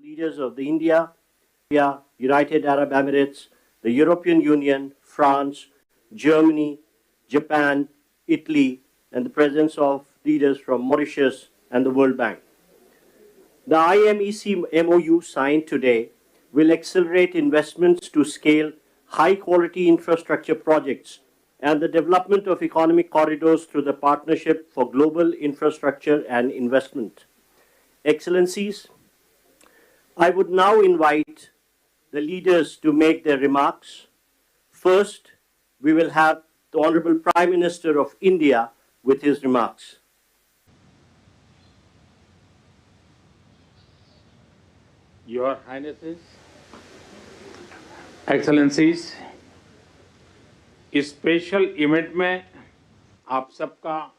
leaders of the India, United Arab Emirates, the European Union, France, Germany, Japan, Italy, and the presence of leaders from Mauritius and the World Bank. The IMEC MOU signed today will accelerate investments to scale high-quality infrastructure projects and the development of economic corridors through the Partnership for Global Infrastructure and Investment. Excellencies, I would now invite the leaders to make their remarks. First, we will have the Honorable Prime Minister of India with his remarks. Your Highnesses, Excellencies, इस special event में आप सबका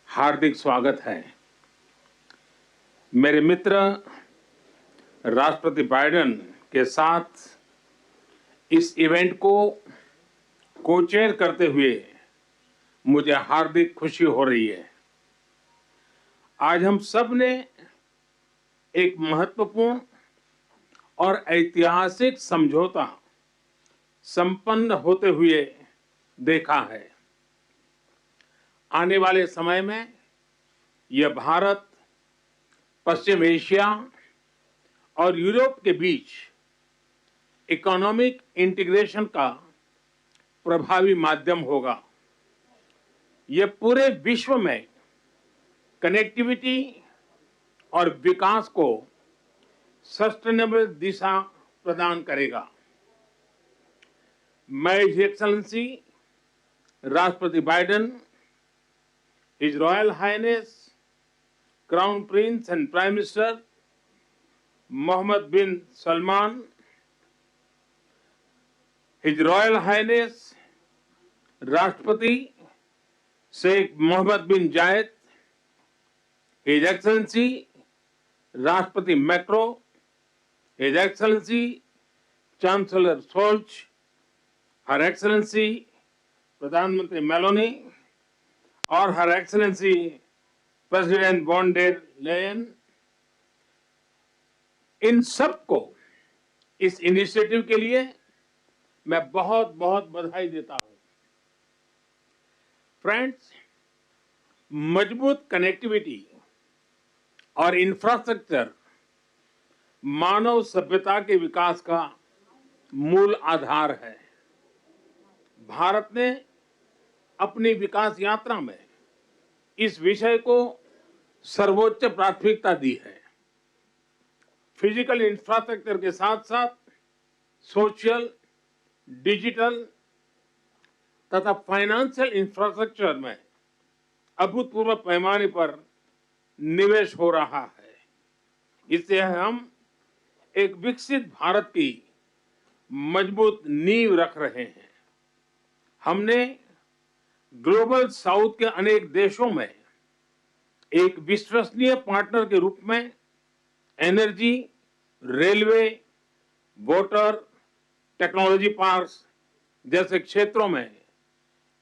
हार्दिक स्वागत है। मेरे मित्र राष्ट्रपति Biden के साथ इस इवेंट को को-चेयर करते हुए मुझे हार्दिक खुशी हो रही है। आज हम सब ने एक महत्वपूर्ण और ऐतिहासिक समझौता संपन्न होते हुए देखा है। आने वाले समय में यह भारत, पश्चिम एशिया और यूरोप के बीच इकोनॉमिक इंटीग्रेशन का प्रभावी माध्यम होगा। यह पूरे विश्व में कनेक्टिविटी और विकास को सस्टेनेबल दिशा प्रदान करेगा। मैं हिज एक्सेलेंसी राष्ट्रपति Biden, his royal highness crown prince and prime minister Mohammed bin Salman, his royal highness राष्ट्रपति Sheikh Mohamed bin Zayed, his excellency राष्ट्रपति Macron, his excellency chancellor Scholz, her excellency प्रधानमंत्री Meloni और her excellency president von der Leyen, इन सबको इस initiative के लिए मैं बहुत बहुत बधाई देता हूं। फ्रेंड्स, मजबूत कनेक्टिविटी और इंफ्रास्ट्रक्चर मानव सभ्यता के विकास का मूल आधार है। भारत ने अपनी विकास यात्रा में इस विषय को सर्वोच्च प्राथमिकता दी है। फिजिकल इंफ्रास्ट्रक्चर के साथ साथ सोशल, डिजिटल तथा फाइनेंशियल इंफ्रास्ट्रक्चर में अभूतपूर्व पैमाने पर निवेश हो रहा है। इससे हम एक विकसित भारत की मजबूत नींव रख रहे हैं। हमने ग्लोबल साउथ के अनेक देशों में एक विश्वसनीय पार्टनर के रूप में energy, railway, water, technology parks जैसे क्षेत्रों में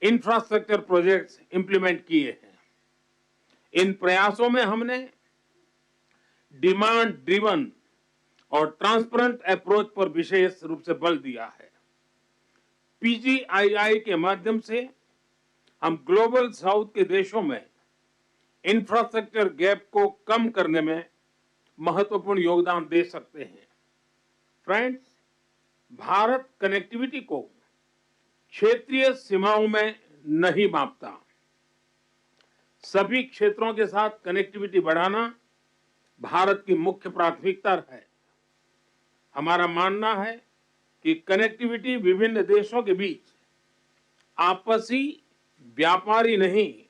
इंफ्रास्ट्रक्चर प्रोजेक्ट्स इंप्लीमेंट किए हैं। इन प्रयासों में हमने डिमांड ड्रिवन और ट्रांसपेरेंट अप्रोच पर विशेष रूप से बल दिया है। PGII के माध्यम से हम ग्लोबल साउथ के देशों में इंफ्रास्ट्रक्चर गैप को कम करने में महत्वपूर्ण योगदान दे सकते हैं। फ्रेंड्स, भारत कनेक्टिविटी को क्षेत्रीय सीमाओं में नहीं मापता। सभी क्षेत्रों के साथ कनेक्टिविटी बढ़ाना भारत की मुख्य प्राथमिकता है। हमारा मानना है कि कनेक्टिविटी विभिन्न देशों के बीच आपसी व्यापार ही नहीं,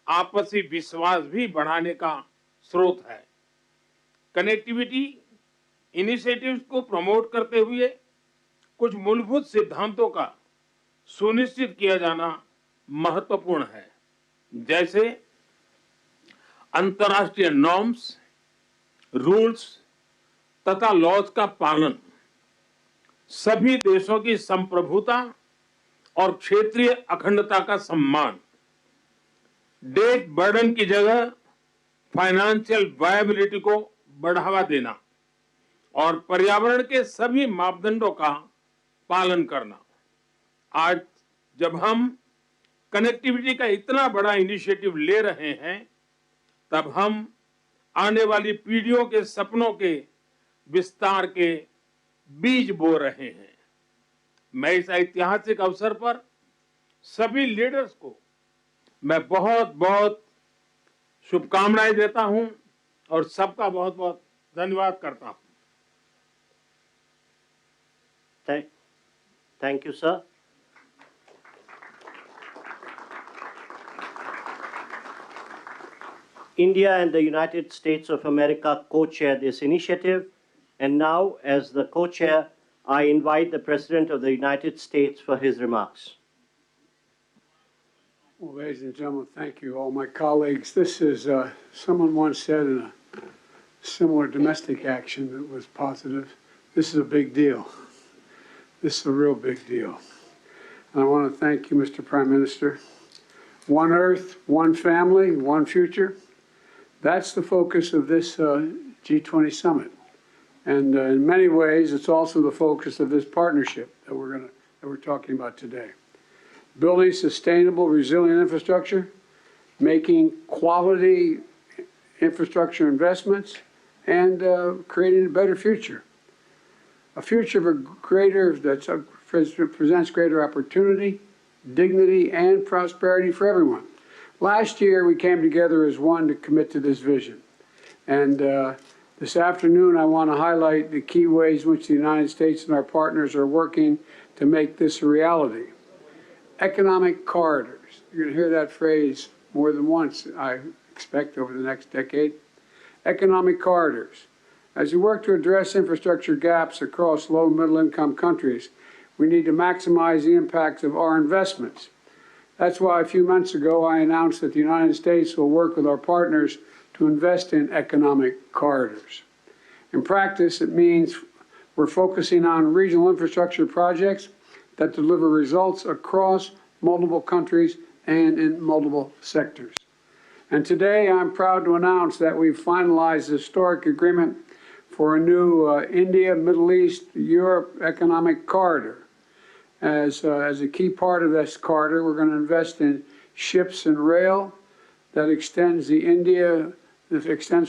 आपसी विश्वास भी बढ़ाने का स्रोत है। कनेक्टिविटी इनिशिएटिव्स को प्रमोट करते हुए कुछ मूलभूत सिद्धांतों का सुनिश्चित किया जाना महत्वपूर्ण है, जैसे अंतर्राष्ट्रीय नॉर्म्स, रूल्स तथा लॉज का पालन, सभी देशों की संप्रभुता और क्षेत्रीय अखंडता का सम्मान, डेट बर्डन की जगह फाइनेंशियल वायबिलिटी को बढ़ावा देना, और पर्यावरण के सभी मापदंडों का पालन करना। आज जब हम कनेक्टिविटी का इतना बड़ा इनिशिएटिव ले रहे हैं, तब हम आने वाली पीढ़ियों के सपनों के विस्तार के बीज बो रहे हैं। मैं इस ऐतिहासिक अवसर पर सभी लीडर्स को मैं बहुत बहुत शुभकामनाएं देता हूं और सबका बहुत बहुत धन्यवाद करता हूं। Thank you, sir. India and the United States of America co-chair this initiative. And now, as the co-chair, I invite the President of the United States for his remarks. Well, ladies and gentlemen, thank you, all my colleagues. This is, someone once said in a similar domestic action that was positive, this is a big deal. This is a real big deal. And I want to thank you, Mr. Prime Minister. One Earth, one family, one future. That's the focus of this G20 summit. And in many ways, it's also the focus of this partnership that we're talking about today. Building sustainable, resilient infrastructure, making quality infrastructure investments, and creating a better future. A future that presents greater opportunity, dignity, and prosperity for everyone. Last year, we came together as one to commit to this vision. And this afternoon, I want to highlight the key ways in which the United States and our partners are working to make this a reality. Economic corridors. You're going to hear that phrase more than once, I expect, over the next decade. Economic corridors. As we work to address infrastructure gaps across low and middle income countries, we need to maximize the impacts of our investments. That's why a few months ago I announced that the United States will work with our partners to invest in economic corridors. In practice, it means we're focusing on regional infrastructure projects that deliver results across multiple countries and in multiple sectors. And today I'm proud to announce that we've finalized a historic agreement for a new India, Middle East, Europe economic corridor. As a key part of this corridor, we're going to invest in ships and rail that extends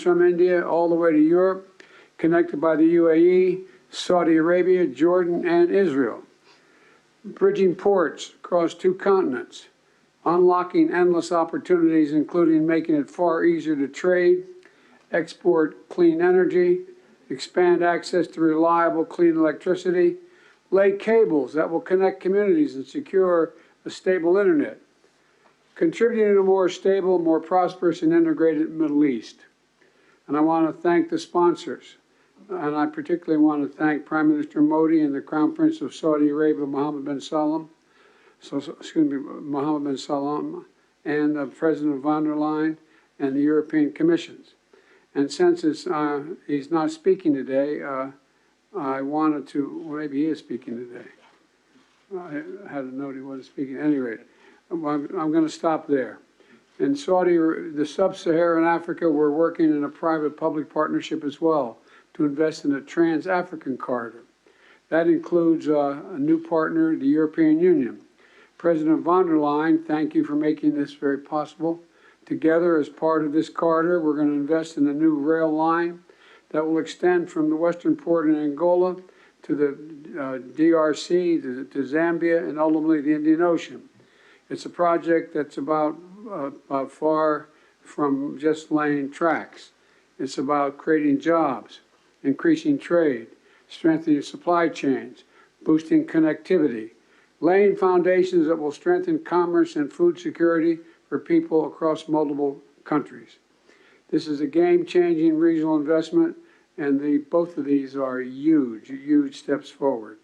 from India all the way to Europe, connected by the UAE, Saudi Arabia, Jordan, and Israel. Bridging ports across 2 continents, unlocking endless opportunities, including making it far easier to trade, export clean energy, expand access to reliable, clean electricity, lay cables that will connect communities and secure a stable internet, contributing to a more stable, more prosperous, and integrated Middle East. And I want to thank the sponsors. And I particularly want to thank Prime Minister Modi and the Crown Prince of Saudi Arabia, Mohammed bin Salman, and President von der Leyen and the European Commissions. And since he's not speaking today, I wanted to, well, maybe he is speaking today. I had a note he wasn't speaking. At any rate, I'm going to stop there. In the sub-Saharan Africa, we're working in a private-public partnership as well to invest in a trans-African corridor. That includes a new partner, the European Union. President von der Leyen, thank you for making this very possible. Together, as part of this corridor, we're going to invest in a new rail line that will extend from the western port in Angola to the DRC, to Zambia, and ultimately the Indian Ocean. It's a project that's about far from just laying tracks. It's about creating jobs, increasing trade, strengthening supply chains, boosting connectivity, laying foundations that will strengthen commerce and food security for people across multiple countries. This is a game-changing regional investment, and both of these are huge, huge steps forward.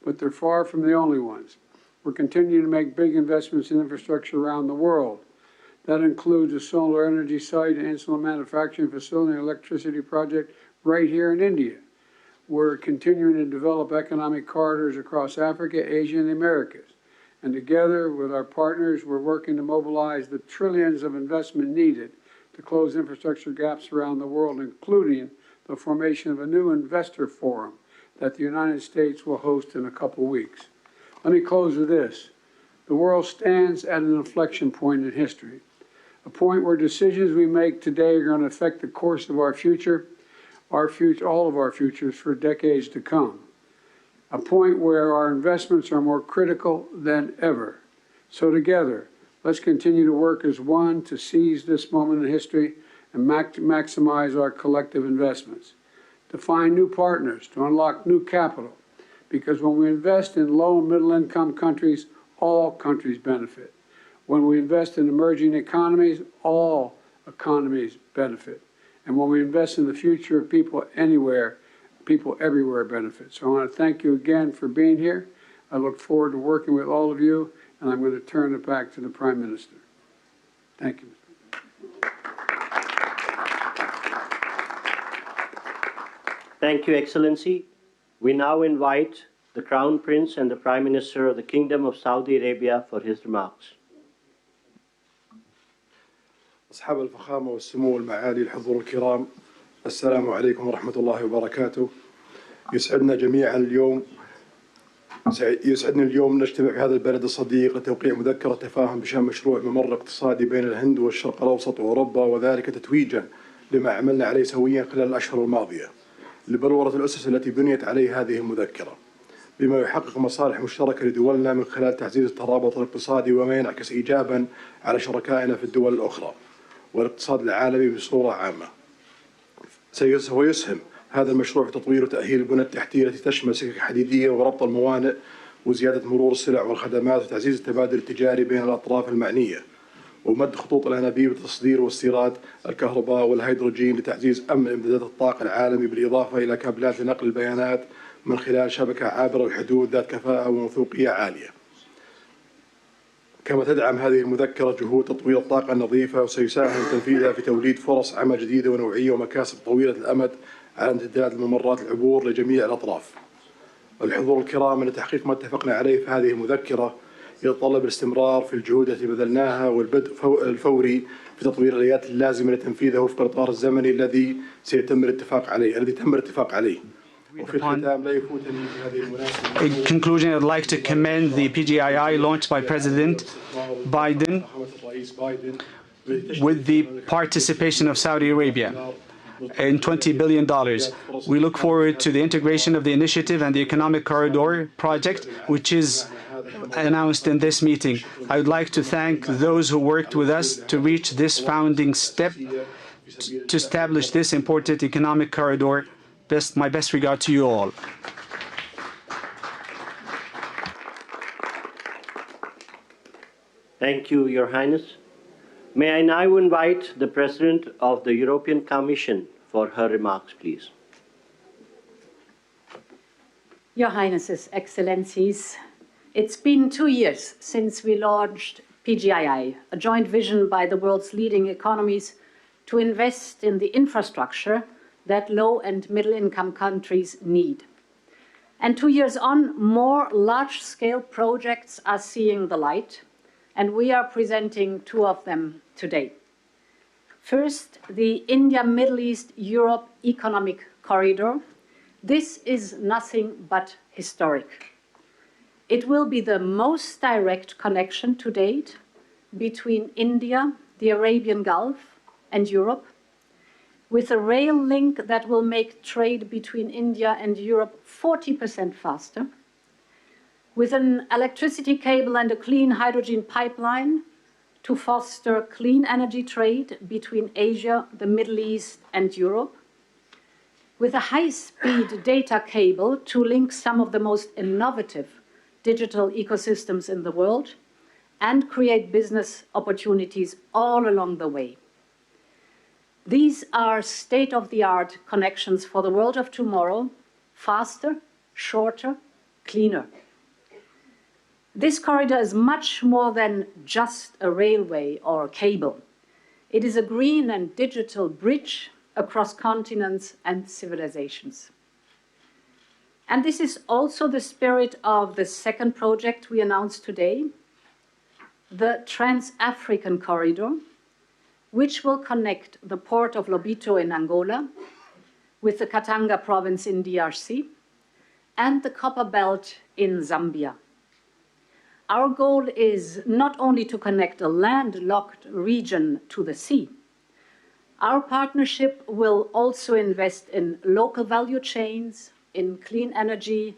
But they're far from the only ones. We're continuing to make big investments in infrastructure around the world. That includes a solar energy site, an insulin manufacturing facility, and electricity project right here in India. We're continuing to develop economic corridors across Africa, Asia, and the Americas. And together with our partners, we're working to mobilize the trillions of investment needed to close infrastructure gaps around the world, including the formation of a new investor forum that the United States will host in a couple weeks. Let me close with this. The world stands at an inflection point in history, a point where decisions we make today are going to affect the course of our future, all of our futures for decades to come. A point where our investments are more critical than ever. So together, let's continue to work as one to seize this moment in history and maximize our collective investments, to find new partners, to unlock new capital, because when we invest in low and middle income countries, all countries benefit. When we invest in emerging economies, all economies benefit. And when we invest in the future of people anywhere, people everywhere benefit. So I want to thank you again for being here. I look forward to working with all of you, and I'm going to turn it back to the Prime Minister. Thank you. Thank you, Excellency. We now invite the Crown Prince and the Prime Minister of the Kingdom of Saudi Arabia for his remarks. أصحاب الفخامة والسمو والمعالي الحضور الكرام، السلام عليكم ورحمة الله وبركاته. يسعدني اليوم نجتمع في هذا البلد الصديق لتوقيع مذكرة تفاهم بشأن مشروع ممر اقتصادي بين الهند والشرق الأوسط وأوروبا، وذلك تتويجا لما عملنا عليه سويا خلال الأشهر الماضية لبلورة الأسس التي بنيت عليه هذه المذكرة، بما يحقق مصالح مشتركة لدولنا من خلال تعزيز الترابط الاقتصادي وما ينعكس إيجابا على شركائنا في الدول الأخرى والاقتصاد العالمي بصورة عامة. سوف يسهم هذا المشروع في تطوير وتأهيل البنى التحتية التي تشمل سكك حديدية وربط الموانئ وزيادة مرور السلع والخدمات وتعزيز التبادل التجاري بين الأطراف المعنية، ومد خطوط الأنابيب لتصدير واستيراد الكهرباء والهيدروجين لتعزيز أمن إمدادات الطاقة العالمي، بالإضافة إلى كابلات لنقل البيانات من خلال شبكة عابرة الحدود ذات كفاءة وموثوقية عالية. كما تدعم هذه المذكرة جهود تطوير الطاقة النظيفة، وسيساهم تنفيذها في توليد فرص عمل جديدة ونوعية ومكاسب طويلة الأمد على امتداد الممرات العبور لجميع الأطراف. الحضور الكرام، أن تحقيق ما اتفقنا عليه في هذه المذكرة يتطلب الاستمرار في الجهود التي بذلناها والبدء الفوري في تطوير الآليات اللازمة لتنفيذه وفق الإطار الزمني الذي تم الاتفاق عليه. In conclusion, I'd like to commend the PGII launched by President Biden with the participation of Saudi Arabia in $20 billion. We look forward to the integration of the initiative and the Economic Corridor project, which is announced in this meeting. I would like to thank those who worked with us to reach this founding step to establish this important economic corridor. My best regard to you all. Thank you, Your Highness. May I now invite the President of the European Commission for her remarks, please. Your Highnesses, Excellencies, it's been 2 years since we launched PGII, a joint vision by the world's leading economies to invest in the infrastructure that low and middle-income countries need. And 2 years on, more large-scale projects are seeing the light, and we are presenting 2 of them today. First, the India-Middle East-Europe Economic Corridor. This is nothing but historic. It will be the most direct connection to date between India, the Arabian Gulf, and Europe, with a rail link that will make trade between India and Europe 40% faster, with an electricity cable and a clean hydrogen pipeline to foster clean energy trade between Asia, the Middle East, and Europe, with a high-speed data cable to link some of the most innovative digital ecosystems in the world and create business opportunities all along the way. These are state-of-the-art connections for the world of tomorrow, faster, shorter, cleaner. This corridor is much more than just a railway or a cable. It is a green and digital bridge across continents and civilizations. And this is also the spirit of the second project we announced today, the Trans-African Corridor, which will connect the port of Lobito in Angola with the Katanga province in DRC and the Copper Belt in Zambia. Our goal is not only to connect a landlocked region to the sea. Our partnership will also invest in local value chains, in clean energy,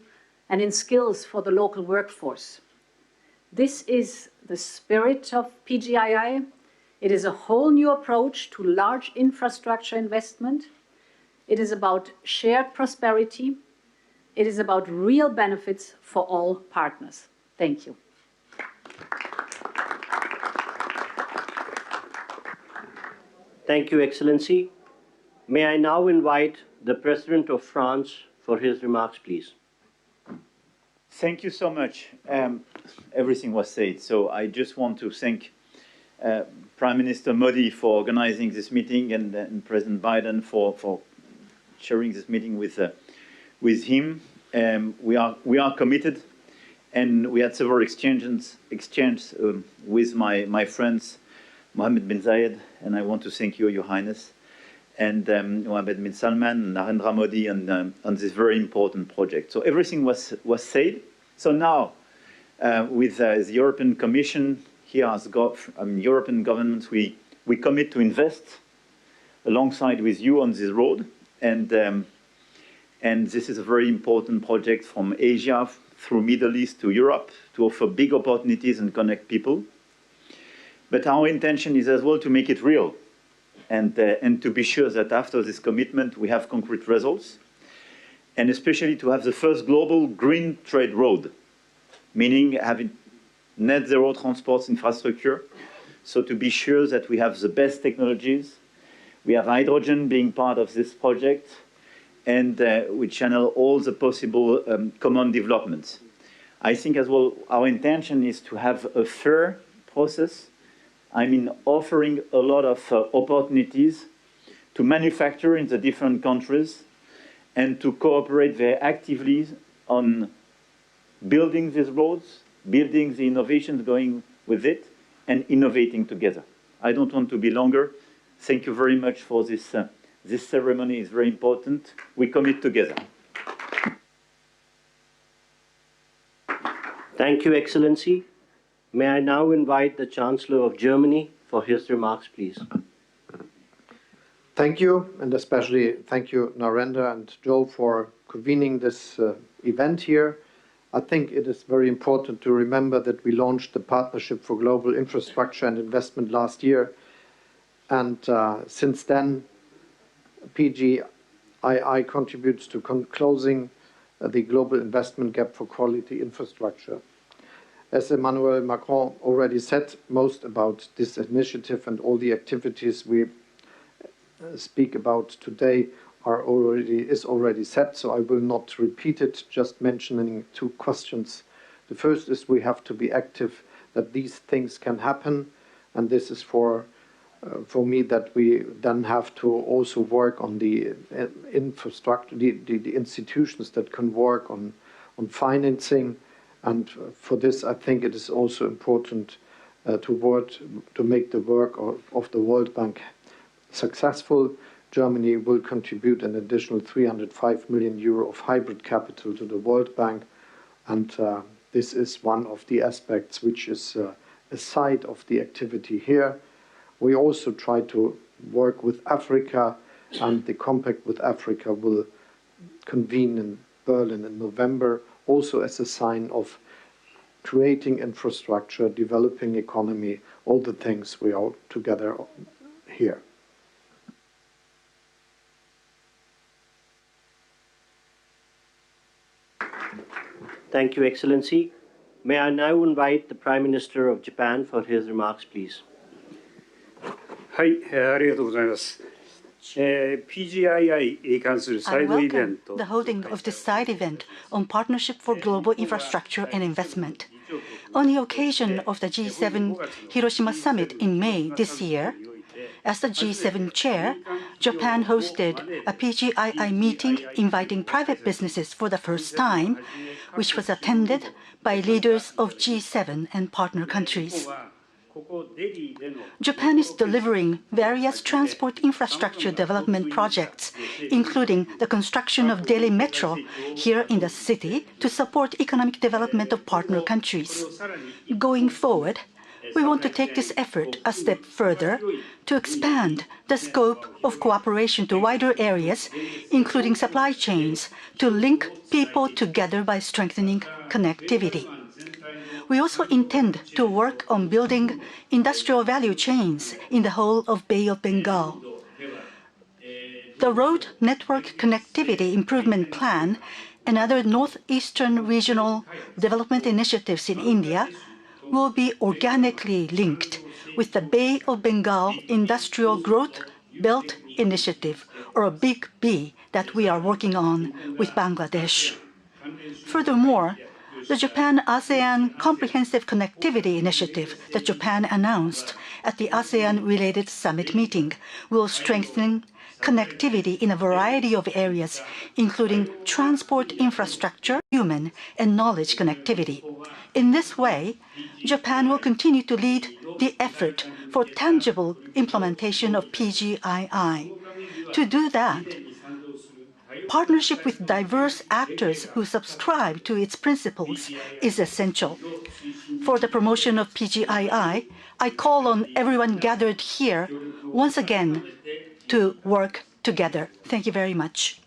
and in skills for the local workforce. This is the spirit of PGII. It is a whole new approach to large infrastructure investment. It is about shared prosperity. It is about real benefits for all partners. Thank you. Thank you, Excellency. May I now invite the President of France for his remarks, please. Thank you so much. Everything was said, so I just want to thank Prime Minister Modi for organizing this meeting and President Biden for sharing this meeting with him. We are committed, and we had several exchanges with my friends, Mohammed bin Zayed, and I want to thank you, Your Highness, and Mohammed bin Salman, Narendra Modi, on this very important project. So everything was said. So now, with the European Commission, here as European governments, we commit to invest alongside with you on this road, and this is a very important project from Asia through Middle East to Europe to offer big opportunities and connect people. But our intention is as well to make it real, and to be sure that after this commitment we have concrete results, and especially to have the first global green trade road, meaning having net zero transport infrastructure, so to be sure that we have the best technologies. We have hydrogen being part of this project, and we channel all the possible common developments. I think as well our intention is to have a fair process. I mean, offering a lot of opportunities to manufacture in the different countries and to cooperate very actively on building these roads, building the innovations going with it, and innovating together. I don't want to be longer. Thank you very much for this. This ceremony is very important. We commit together. Thank you, Excellency. May I now invite the Chancellor of Germany for his remarks, please. Thank you, and especially thank you, Narendra and Joe, for convening this event here. I think it is very important to remember that we launched the Partnership for Global Infrastructure and Investment last year, and since then, PGII contributes to closing the global investment gap for quality infrastructure. As Emmanuel Macron already said, most about this initiative and all the activities we speak about today is already set, so I will not repeat it, just mentioning two questions. The first is we have to be active that these things can happen, and this is for me that we then have to also work on the infrastructure, the institutions that can work on financing. And for this, I think it is also important to make the work of the World Bank successful. Germany will contribute an additional 305 million euro of hybrid capital to the World Bank, and this is one of the aspects which is a side of the activity here. We also try to work with Africa, and the Compact with Africa will convene in Berlin in November, also as a sign of creating infrastructure, developing economy, all the things we are together here. Thank you, Excellency. May I now invite the Prime Minister of Japan for his remarks, please. はい、ありがとうございます。PGII に関するサイドイベント。 The holding of this side event on Partnership for Global Infrastructure and Investment. On the occasion of the G7 Hiroshima Summit in May this year, as the G7 chair, Japan hosted a PGII meeting inviting private businesses for the first time, which was attended by leaders of G7 and partner countries. Japan is delivering various transport infrastructure development projects, including the construction of Delhi Metro here in the city to support economic development of partner countries. Going forward, we want to take this effort a step further to expand the scope of cooperation to wider areas, including supply chains, to link people together by strengthening connectivity. We also intend to work on building industrial value chains in the whole of Bay of Bengal. The Road Network Connectivity Improvement Plan and other northeastern regional development initiatives in India will be organically linked with the Bay of Bengal Industrial Growth Belt Initiative, or a Big B, that we are working on with Bangladesh. Furthermore, the Japan-ASEAN Comprehensive Connectivity Initiative that Japan announced at the ASEAN-related summit meeting will strengthen connectivity in a variety of areas, including transport infrastructure, human and knowledge connectivity. In this way, Japan will continue to lead the effort for tangible implementation of PGII. To do that, partnership with diverse actors who subscribe to its principles is essential. For the promotion of PGII, I call on everyone gathered here once again to work together. Thank you very much.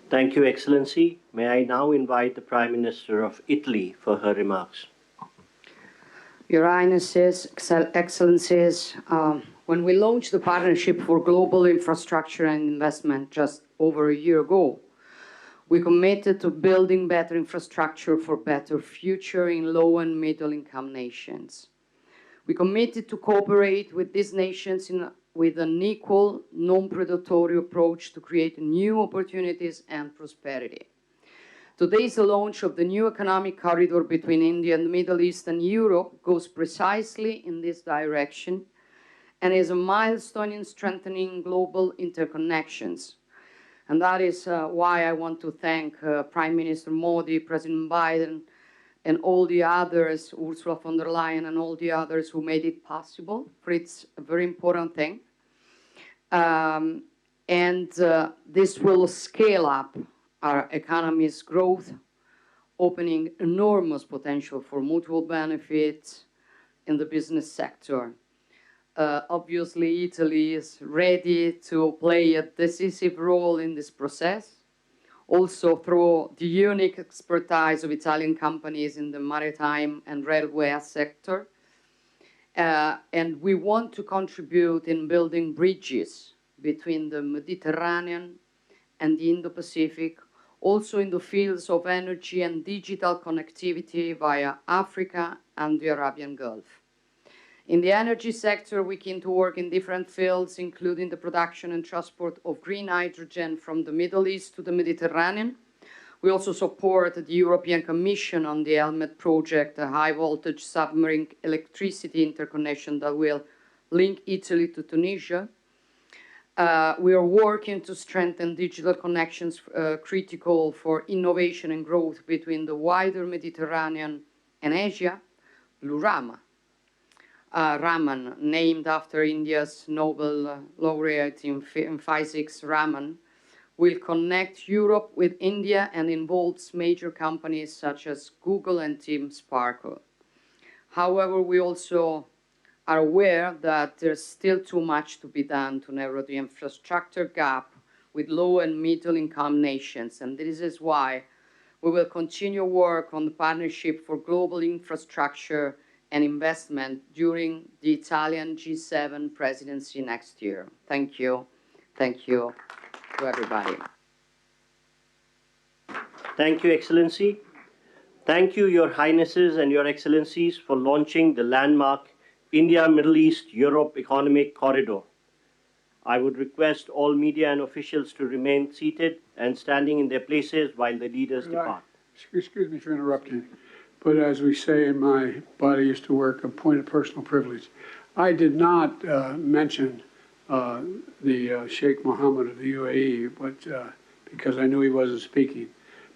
Thank you, Excellency. May I now invite the Prime Minister of Italy for her remarks. Your Highnesses, Excellencies, when we launched the Partnership for Global Infrastructure and Investment just over a year ago, we committed to building better infrastructure for better future in low and middle income nations. We committed to cooperate with these nations with an equal, non-predatory approach to create new opportunities and prosperity. Today's launch of the new economic corridor between India and the Middle East and Europe goes precisely in this direction and is a milestone in strengthening global interconnections. And that is why I want to thank Prime Minister Modi, President Biden, and all the others, Ursula von der Leyen and all the others who made it possible, for it's a very important thing. This will scale up our economy's growth, opening enormous potential for mutual benefits in the business sector. Obviously, Italy is ready to play a decisive role in this process, also through the unique expertise of Italian companies in the maritime and railway sector. And we want to contribute in building bridges between the Mediterranean and the Indo-Pacific, also in the fields of energy and digital connectivity via Africa and the Arabian Gulf. In the energy sector, we can to work in different fields, including the production and transport of green hydrogen from the Middle East to the Mediterranean. We also support the European Commission on the Helmet project, a high-voltage submarine electricity interconnection that will link Italy to Tunisia. We are working to strengthen digital connections critical for innovation and growth between the wider Mediterranean and Asia. Blue Raman, named after India's Nobel laureate in physics, Raman, will connect Europe with India and involves major companies such as Google and Team Sparkle. However, we also are aware that there's still too much to be done to narrow the infrastructure gap with low and middle income nations, and this is why we will continue work on the Partnership for Global Infrastructure and Investment during the Italian G7 presidency next year. Thank you. Thank you to everybody. Thank you, Excellency. Thank you, Your Highnesses and Your Excellencies, for launching the landmark India, Middle East, Europe Economic Corridor. I would request all media and officials to remain seated and standing in their places while the leaders depart. Excuse me for interrupting, but as we say in my body used to work, a point of personal privilege. I did not mention the Sheikh Mohammed of the UAE, but because I knew he wasn't speaking.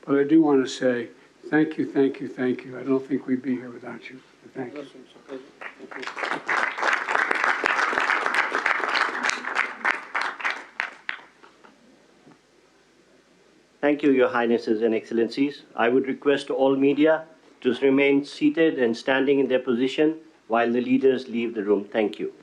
But I do want to say Thank you, thank you, thank you. I don't think we'd be here without you. Thank you. Thank you, Your Highnesses and Excellencies. I would request all media to remain seated and standing in their position while the leaders leave the room. Thank you.